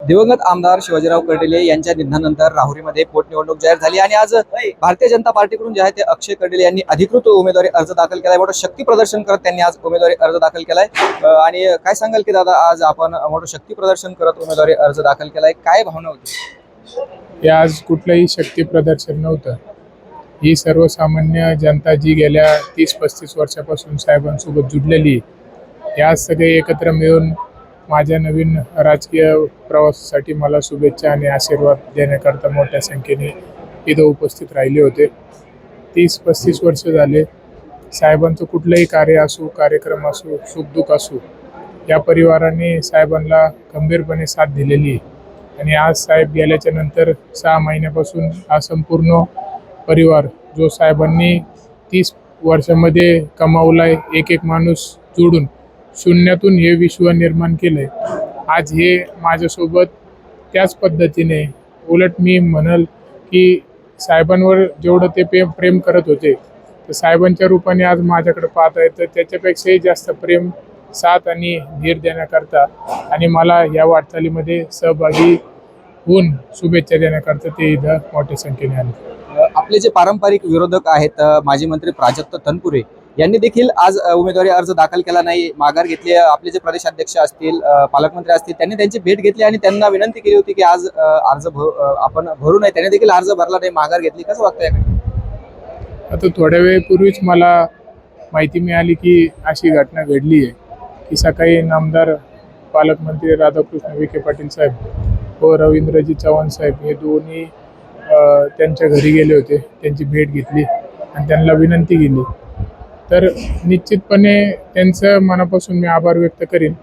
दिवंगत आमदार शिवाजीराव कर्डिले यांच्या निधनानंतर राहुरीमध्ये पोटनिवडणूक जाहीर झाली आणि आज भारतीय जनता पार्टीकडून जे आहे ते अक्षय कर्डिले यांनी अधिकृत उमेदवारी अर्ज दाखल केलाय। मोठं शक्ती प्रदर्शन करत त्यांनी आज उमेदवारी अर्ज दाखल केलाय। आणि काय सांगाल की दादा, आज आपण मोठं शक्ती प्रदर्शन करत उमेदवारी अर्ज दाखल केलाय, काय भावना होती? आज कुठलंही शक्ती प्रदर्शन नव्हतं। ही सर्वसामान्य जनता जी गेल्या 30-35 वर्षापासून साहेबांसोबत जुडलेली, या सगळे एकत्र मिळून माझ्या नवीन राजकीय प्रवासासाठी मला शुभेच्छा आणि आशीर्वाद देण्याकरता मोठ्या संख्येने इथं उपस्थित राहिले होते। 30-35 वर्ष झाले साहेबांचं कुठलंही कार्य असो, कार्यक्रम असो, सुखदुःख असो, या परिवाराने साहेबांना गंभीरपणे साथ दिलेली आहे। आणि आज साहेब गेल्याच्या नंतर 6 महिन्यापासून हा संपूर्ण परिवार जो साहेबांनी 30 वर्षामध्ये कमावलाय, एक एक माणूस जोडून शून्यातून हे विश्व निर्माण केलंय, आज हे माझ्यासोबत त्याच पद्धतीने, उलट मी म्हणाल की साहेबांवर जेवढं ते प्रेम करत होते, तर साहेबांच्या रूपाने आज माझ्याकडे पाहत आहेत, तर त्याच्यापेक्षाही जास्त प्रेम, साथ आणि धीर देण्याकरता आणि मला या वाटचालीमध्ये सहभागी होऊन शुभेच्छा देण्याकरता ते इथं मोठ्या संख्येने आले। आपले जे पारंपरिक विरोधक आहेत, माजी मंत्री प्राजक्त तनपुरे यांनी देखील आज उमेदवारी अर्ज दाखल केला नाही, माघार घेतली। आपले जे प्रदेशाध्यक्ष असतील, पालकमंत्री असतील, त्यांनी त्यांची भेट घेतली आणि त्यांना विनंती केली होती की आज अर्ज आपण भरू नये, त्यांनी देखील अर्ज भरला नाही, माघार घेतली। कसं वाटतंय? आता थोड्या वेळपूर्वीच मला माहिती मिळाली की अशी घटना घडली आहे की सकाळी नामदार पालकमंत्री राधाकृष्ण विखे पाटील साहेब व रवींद्रजी चव्हाण साहेब हे दोन्ही त्यांच्या घरी गेले होते, त्यांची भेट घेतली आणि त्यांना विनंती केली। तर निश्चितपणे त्यांचं मनापासून मी आभार व्यक्त करीन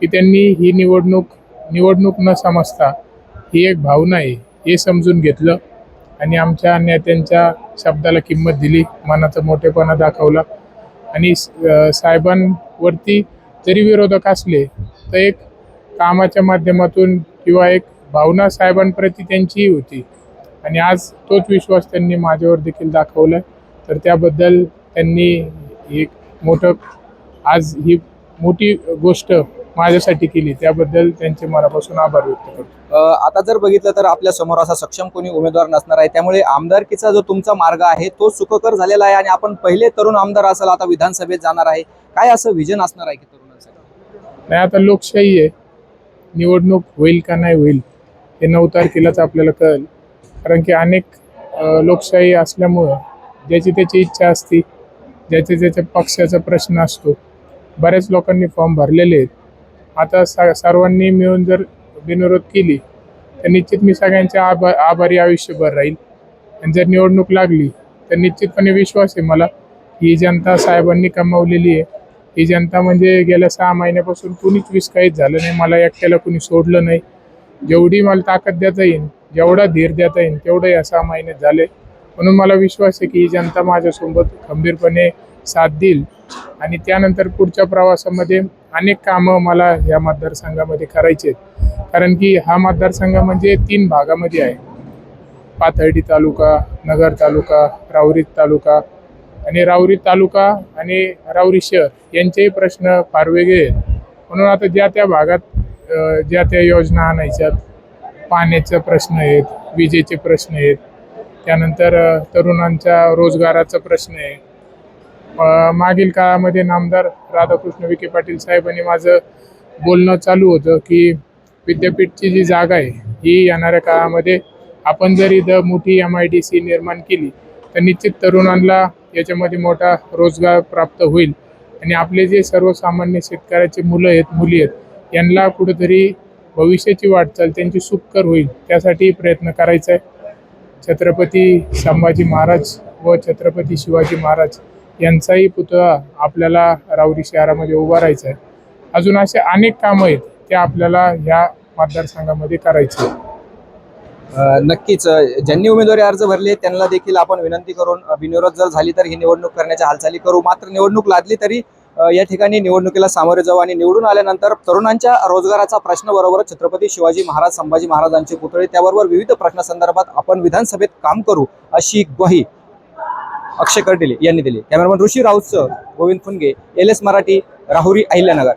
की त्यांनी ही निवडणूक न समजता ही एक भावना आहे हे समजून घेतलं आणि आमच्या नेत्यांच्या शब्दाला किंमत दिली, मनाचा मोठेपणा दाखवला। आणि साहेबांवरती जरी विरोधक असले तर एक कामाच्या माध्यमातून किंवा एक भावना साहेबांप्रती त्यांचीही होती आणि आज तोच विश्वास त्यांनी माझ्यावर देखील दाखवला। तर त्याबद्दल त्यांनी एक आज ही मोठी गोष्ट माझ्यासाठी केली, त्याबद्दल त्यांचे मनापासून आभार व्यक्त करतो। आता जर बघितलं तर आपल्या समोर असा सक्षम कोणी उमेदवार नसणार आहे, त्यामुळे आमदारकीचा जो तुमचा मार्ग आहे तो सुखकर झालेला आहे आणि आपण पहिले तरुण आमदार असाल, आता विधानसभेत जाणार आहे, काय असं विजन असणार आहे की तरुणांसाठी? नाही, आता लोकशाही आहे, निवडणूक होईल का नाही होईल हे 9 तारखेलाच आपल्याला कळेल। कारण की अनेक लोकशाही असल्यामुळं ज्याची त्याची इच्छा असते, ज्याच्या पक्षाचा प्रश्न असतो, बऱ्याच लोकांनी फॉर्म भरलेले आहेत। आता सर्वांनी मिळून जर बिनविरोध केली तर निश्चित मी सगळ्यांचे आभारी आयुष्यभर राहील। आणि जर निवडणूक लागली तर निश्चितपणे विश्वास आहे मला ही जनता साहेबांनी कमावलेली आहे। ही जनता म्हणजे गेल्या 6 महिन्यापासून कुणीच विस्कळीत झालं नाही, मला एकट्याला कुणी सोडलं नाही। जेवढी मला ताकद देता येईल, जेवढा धीर देता येईल तेवढं या 6 महिन्यात झाले। म्हणून मला विश्वास आहे की ही जनता माझ्यासोबत खंबीरपणे साथ देईल आणि त्यानंतर पुढच्या प्रवासामध्ये अनेक कामं मला या मतदारसंघामध्ये करायचे आहेत। कारण की हा मतदारसंघ म्हणजे 3 भागामध्ये आहे, पाथर्डी तालुका, नगर तालुका, राहुरी तालुका। आणि राहुरी तालुका आणि राहुरी शहर यांचेही प्रश्न फार वेगळे आहेत। म्हणून आता ज्या त्या भागात ज्या त्या योजना आणायच्यात, पाण्याचे प्रश्न आहेत, विजेचे प्रश्न आहेत, त्यानंतर तरुणांच्या रोजगाराचा प्रश्न आहे। मागील काळामध्ये नामदार राधाकृष्ण विखे पाटील साहेबांनी माझं बोलणं चालू होतं की विद्यापीठची जी जागा आहे ही येणाऱ्या काळामध्ये आपण जर इथं मोठी MIDC निर्माण केली तर निश्चित तरुणांना याच्यामध्ये मोठा रोजगार प्राप्त होईल आणि आपले जे सर्वसामान्य शेतकऱ्याचे मुलं आहेत, मुली आहेत, यांना कुठेतरी भविष्याची वाटचाल त्यांची सुखकर होईल, त्यासाठी प्रयत्न करायचा आहे। छत्रपती संभाजी महाराज व छत्रपती शिवाजी महाराज यांचाही पुतळा आपल्याला राहुरी शहरामध्ये उभारायचा आहे। अजून असे अनेक कामं आहेत ते आपल्याला ह्या मतदारसंघामध्ये करायचे आहे। नक्कीच ज्यांनी उमेदवारी अर्ज भरले त्यांना देखील आपण विनंती करून बिनविरोध जर झाली तर ही निवडणूक करण्याच्या हालचाली करू। मात्र निवडणूक लादली तरी या ठिकाणी निवडणुकीला सामोरे जाऊ आणि निवडून आल्यानंतर तरुणांच्या रोजगाराचा प्रश्न बरोबर छत्रपती शिवाजी महाराज, संभाजी महाराजांचे पुतळे, त्याबरोबर विविध प्रश्नासंदर्भात आपण विधानसभेत काम करू, अशी ग्वाही अक्षय कर्डिले यांनी दिली। कॅमेरामन ऋषी राऊतसह गोविंद फुनगे, LS मराठी, राहुरी, अहिल्यानगर।